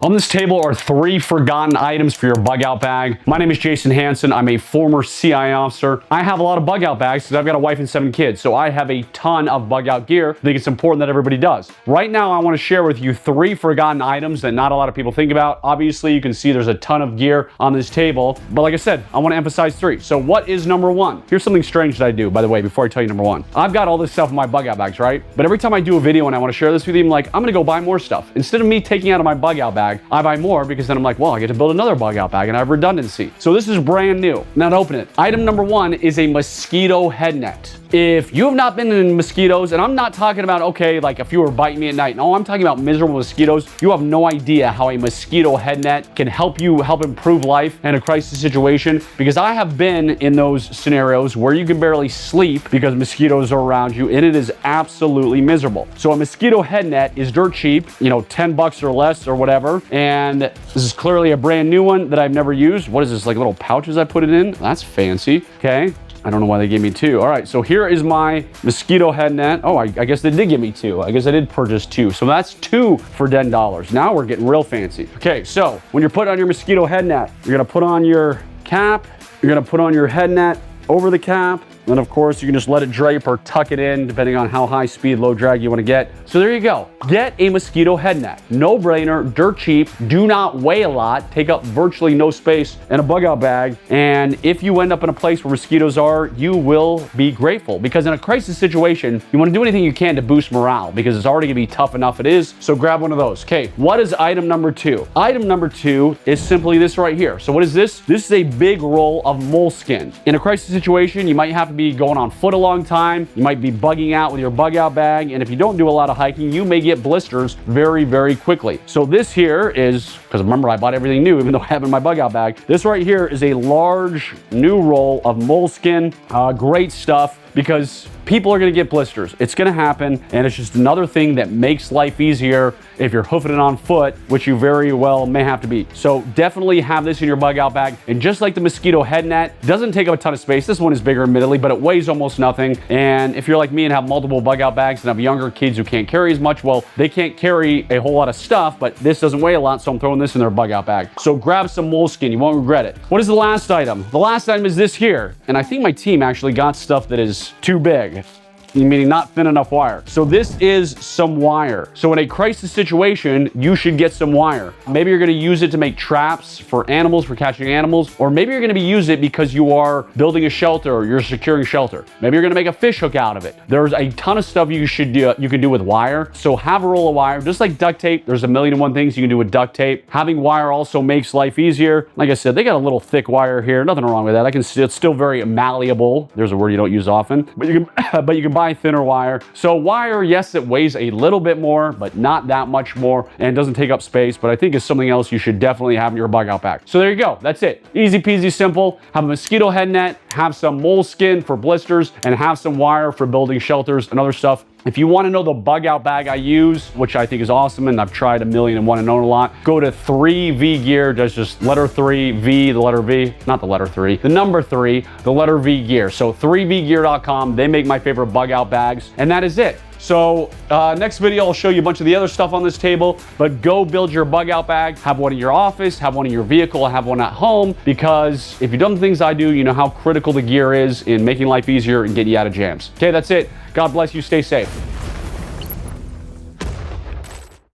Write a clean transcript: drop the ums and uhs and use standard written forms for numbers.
On this table are 3 forgotten items for your bug out bag. My name is Jason Hanson. I'm a former CIA officer. I have a lot of bug out bags because I've got a wife and 7 kids, so I have a ton of bug out gear. I think it's important that everybody does. Right now, I want to share with you 3 forgotten items that not a lot of people think about. Obviously, you can see there's a ton of gear on this table, but like I said, I want to emphasize 3. So what is number 1? Here's something strange that I do, by the way, before I tell you number 1. I've got all this stuff in my bug out bags, right? But every time I do a video and I want to share this with you, I'm like, I'm going to go buy more stuff. Instead of me taking out of my bug out bag, I buy more because then I'm like, well, I get to build another bug out bag and I have redundancy. So this is brand new. Now to open it. Item number 1 is a mosquito head net. If you have not been in mosquitoes, and I'm not talking about, okay, like if you were biting me at night. No, I'm talking about miserable mosquitoes. You have no idea how a mosquito head net can help improve life in a crisis situation, because I have been in those scenarios where you can barely sleep because mosquitoes are around you, and it is absolutely miserable. So a mosquito head net is dirt cheap, you know, 10 bucks or less or whatever. And this is clearly a brand new one that I've never used. What is this, like little pouches I put it in? That's fancy. Okay. I don't know why they gave me 2. All right, so here is my mosquito head net. Oh, I guess they did give me 2. I guess I did purchase 2. So that's 2 for $10. Now we're getting real fancy. Okay, so when you're putting on your mosquito head net, you're gonna put on your cap, you're gonna put on your head net over the cap, then of course you can just let it drape or tuck it in depending on how high speed, low drag you want to get. So there you go. Get a mosquito head net. No brainer, dirt cheap, do not weigh a lot, take up virtually no space in a bug out bag. And if you end up in a place where mosquitoes are, you will be grateful, because in a crisis situation, you want to do anything you can to boost morale because it's already gonna be tough enough it is. So grab one of those. Okay, what is item number 2? Item number 2 is simply this right here. So what is this? This is a big roll of moleskin. In a crisis situation, you might have to be going on foot a long time. You might be bugging out with your bug out bag. And if you don't do a lot of hiking, you may get blisters very, very quickly. So this here is, because remember I bought everything new, even though I have it in my bug out bag. This right here is a large new roll of moleskin. Great stuff, because people are gonna get blisters. It's gonna happen, and it's just another thing that makes life easier if you're hoofing it on foot, which you very well may have to be. So definitely have this in your bug out bag. And just like the mosquito head net, doesn't take up a ton of space. This one is bigger admittedly, but it weighs almost nothing. And if you're like me and have multiple bug out bags and have younger kids who can't carry as much, well, they can't carry a whole lot of stuff, but this doesn't weigh a lot, so I'm throwing this in their bug out bag. So grab some moleskin, you won't regret it. What is the last item? The last item is this here. And I think my team actually got stuff that is too big, meaning not thin enough wire. So this is some wire. So in a crisis situation, you should get some wire. Maybe you're gonna use it to make traps for animals, for catching animals, or maybe you're gonna use it because you are building a shelter or you're securing shelter. Maybe you're gonna make a fish hook out of it. There's a ton of stuff you can do with wire. So have a roll of wire, just like duct tape. There's a million and one things you can do with duct tape. Having wire also makes life easier. Like I said, they got a little thick wire here. Nothing wrong with that. It's still very malleable. There's a word you don't use often, but you can buy thinner wire. So wire, yes, it weighs a little bit more, but not that much more, and doesn't take up space, but I think it's something else you should definitely have in your bug out bag. So there you go. That's it. Easy peasy simple. Have a mosquito head net, have some moleskin for blisters, and have some wire for building shelters and other stuff. If you want to know the bug out bag I use, which I think is awesome, and I've tried a million and one and own a lot, go to 3V Gear. That's just letter 3, V, the letter V, not the letter 3, the number 3, the letter V Gear. So 3vgear.com. They make my favorite bug out bags, and that is it. So next video, I'll show you a bunch of the other stuff on this table, but go build your bug out bag. Have one in your office, have one in your vehicle, have one at home, because if you've done the things I do, you know how critical the gear is in making life easier and getting you out of jams. Okay, that's it. God bless you. Stay safe.